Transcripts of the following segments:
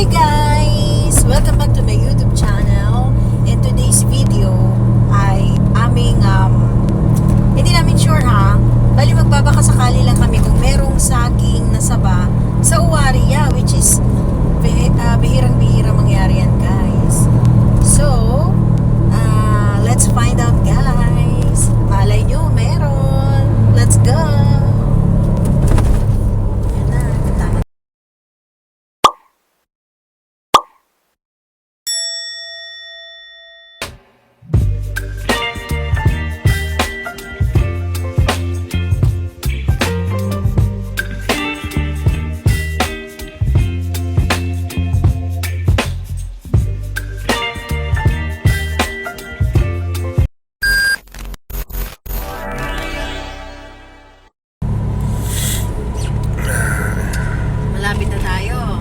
Hey guys! Welcome back to my YouTube channel. In today's video ay aming hindi namin sure ha. Bali magbabaka sakali lang kami kung merong saging na saba sa Uwaria, which is bihirang-bihira mangyari yan guys. So, let's find out guys. Malay nyo, meron. Let's go! Malapit na tayo.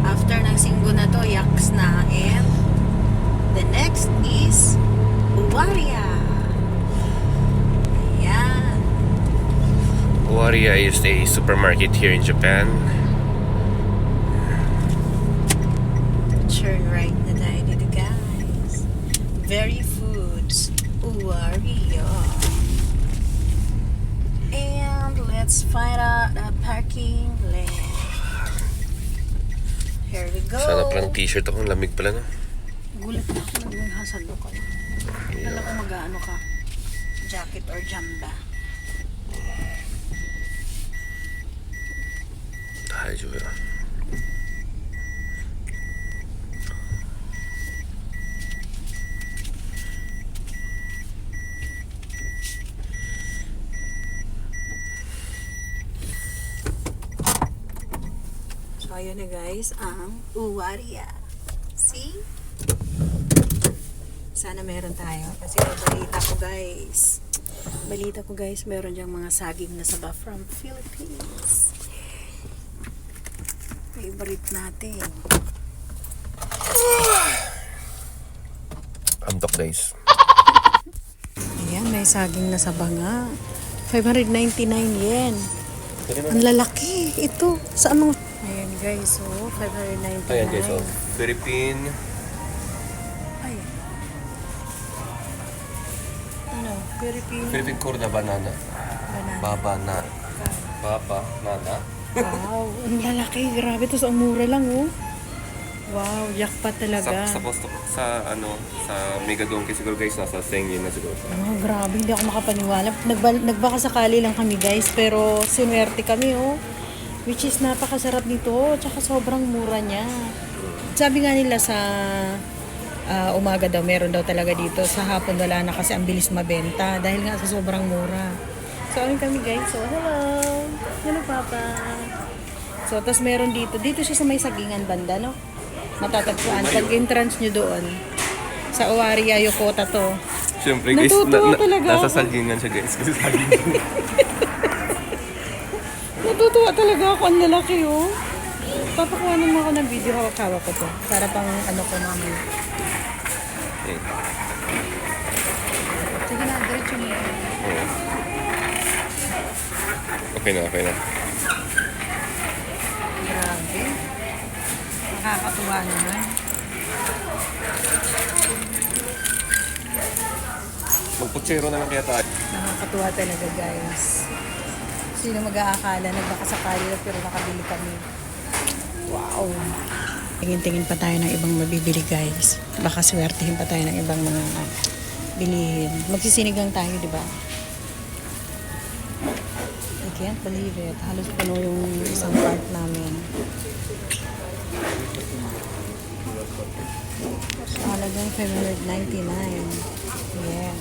After ng Singgo na to, yaks na. And the next is Uwaria. Ayan. Uwaria is a supermarket here in Japan. Turn right na tayo dito guys. Very Foods Uwaria. And let's find out the parking lane. Here we go. Sana palang t-shirt ako. Ang lamig pala, no? Gulat na ako nang hasalo ka. Kala ko mag-ano ka. Jacket or jamba. Daijoubu. So, ayun na guys, ang Uwaria. See? Sana meron tayo. Kasi balita ko guys, meron diyang mga saging na saba from Philippines. Favorite natin. Antok guys. Ayan, may saging na saba nga. 599 yen. Ang lalaki. Ito. Saan mo? Ayan guys, so 599. Ayan guys, so Philippine. Ay. Ano? Philippine Corda banana. Banana. Baba nana. Wow, ang lalaki. Grabe. Tapos ang mura lang, oh. Wow, jackpot talaga. Sa Mega Donkey siguro guys, nasa 10 yen na siguro. Oh, grabe. Hindi ako makapaniwala. Nagbaka sakali lang kami, guys. Pero sinuwerte kami, oh. Which is napakasarap nito. Tsaka sobrang mura niya. Sabi nga nila sa umaga daw, meron daw talaga dito. Sa hapon wala na kasi ang bilis mabenta. Dahil nga sa sobrang mura. So, ayun kami guys. So, hello. Hello, Papa. So, tas meron dito. Dito siya sa may sagingan banda, no? Matatagpuan. Pag entrance nyo doon. Sa Uwaria, Yokota to. Siyempre guys, Natutuwa talaga nasa ako. salgingan siya guys. Kasi salgingan. Natutuwa talaga ako. Ang lalaki, oh. Papakuhanan mo ako ng video. Hawak-hawak ko to. Para pang ano ko mamaya. Okay. Sige na, diretso mo. Okay na. Grabe. Nakakatuwa naman. Magputsero na lang kaya tayo. Nakakatuwa talaga guys. Sino mag-aakala, nagbakasakali na pero nakabili kami. Wow. Tingin-tingin pa tayo ng ibang mabibili guys. Baka swertihin pa tayo ng ibang mga bilihin. Magsisinigang tayo, di ba? I can't believe it. Halos puno yung isang part namin. So, halagang 599. Yeah.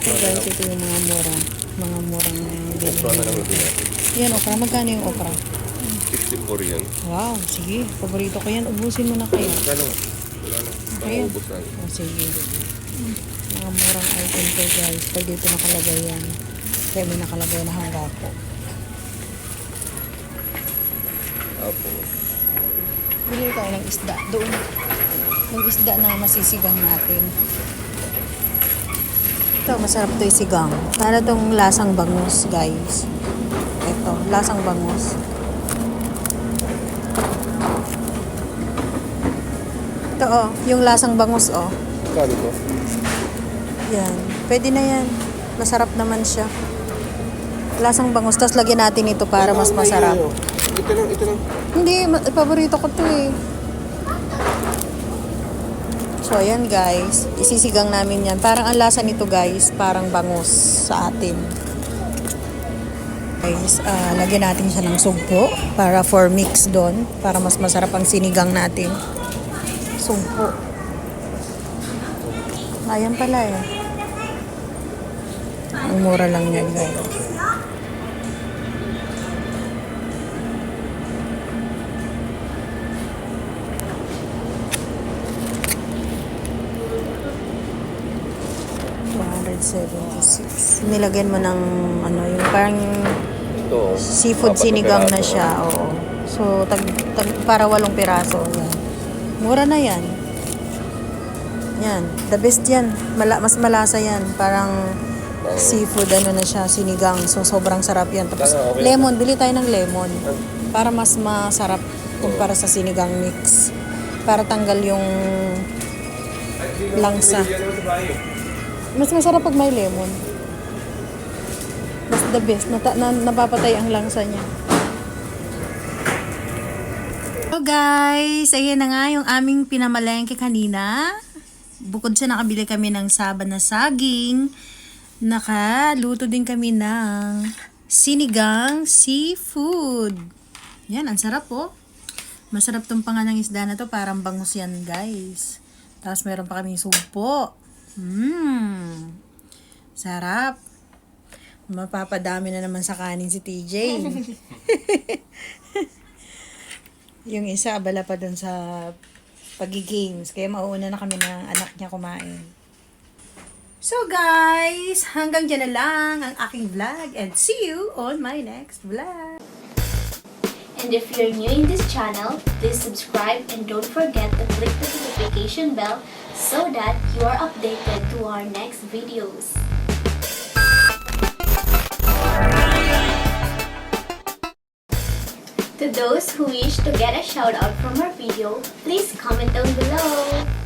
So guys, ito yung mga mura. Mga murang Okra na lang bilhin. natin. Yan, okra. Magkano yung okra? 64 yan. Wow, sige. Paborito ko yan. Ubusin mo na kayo. Kano? Wala na. Ayan. Maubos na. O, sige. Mga murang item ko guys. Pag dito nakalagay yan. Kaya may nakalagay na hanggapo. Tapos, Bili tayo ng isda. Doon. Yung isda na masisigang natin. Ito, masarap to isigang. Para tong lasang bangus, guys. Ito, lasang bangus. Ito oh, yung lasang bangus oh. Kano to? Yan. Pwede na yan. Masarap naman siya. Lasang bangus. Tapos lagyan natin ito para mas masarap. Ito lang. Hindi, paborito ko to eh. So, ayan guys. Isisigang namin yan. Parang ang lasa nito guys, parang bangus sa atin. Guys, lagyan natin siya ng sugpo para for mix doon. Para mas masarap ang sinigang natin. Sugpo. Ayan pala eh. Ang mura lang yan guys. $276. Nilagyan mo ng ano, yung parang Ito. seafood sinigang na siya. Oo. So, para 8 piraso. Yan. Mura na yan. Yan. The best yan. mas malasa yan. Parang seafood ano na siya, sinigang. So, sobrang sarap yan. Tapos, Okay. lemon. Bili tayo ng lemon. Para mas masarap kumpara sa sinigang mix. Para tanggal yung langsa. Mas masarap pag may lemon. Mas the best. Napapatay ang langsa niya. So guys, ayan na nga yung aming pinamalengke kanina. Bukod sa nakabili kami ng saba na saging, nakaluto din kami ng sinigang seafood. Yan, ang sarap po. Masarap tong panganang isda na to. Parang bangus yan guys. Tapos meron pa kaming sugpo. Sarap. Mapapadami na naman sa kanin si TJ. Yung isa, abala pa dun sa pag-games. Kaya mauuna na kami ng anak niya kumain. So guys, hanggang dyan na lang ang aking vlog. And see you on my next vlog. And if you're new in this channel, please subscribe and don't forget to click the notification bell so that you are updated to our next videos. To those who wish to get a shout out from our video, please comment down below.